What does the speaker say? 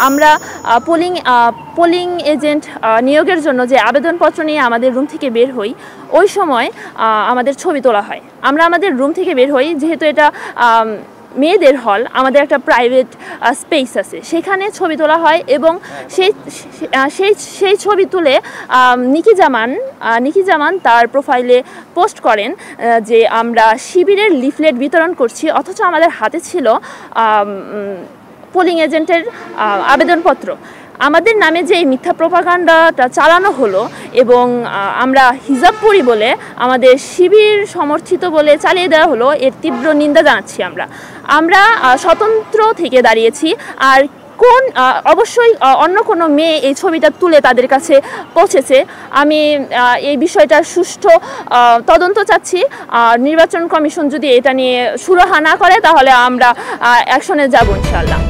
আমরা polling agent নিয়োগের জন্য যে আবেদনপত্র নিয়ে আমাদের রুম থেকে বের হই, ওই সময় আমাদের ছবি তোলা হয়। আমরা আমাদের রুম থেকে বের হই, যেহেতু এটা মেয়েদের হল, আমাদের একটা প্রাইভেট স্পেস আছে, সেখানে ছবি তোলা হয় এবং সেই ছবি তুলে নিকি জামান তার প্রোফাইলে পোস্ট করেন যে আমরা শিবিরের লিফলেট বিতরণ করছি, অথচ আমাদের হাতে ছিল পোলিং এজেন্টের আবেদনপত্র। আমাদের নামে যে এই মিথ্যা প্রোপাগান্ডাটা চালানো হলো এবং আমরা হিজাব পরি বলে, আমাদের শিবির সমর্থিত বলে চালিয়ে দেওয়া হলো, এর তীব্র নিন্দা জানাচ্ছি। আমরা স্বতন্ত্র থেকে দাঁড়িয়েছি। আর অবশ্যই অন্য কোনো মেয়ে এই ছবিটা তুলে তাদের কাছে পৌঁছেছে। আমি এই বিষয়টা সুষ্ঠু তদন্ত চাচ্ছি। নির্বাচন কমিশন যদি এটা নিয়ে সুরাহা না করে, তাহলে আমরা অ্যাকশনে যাব ইনশাআল্লাহ।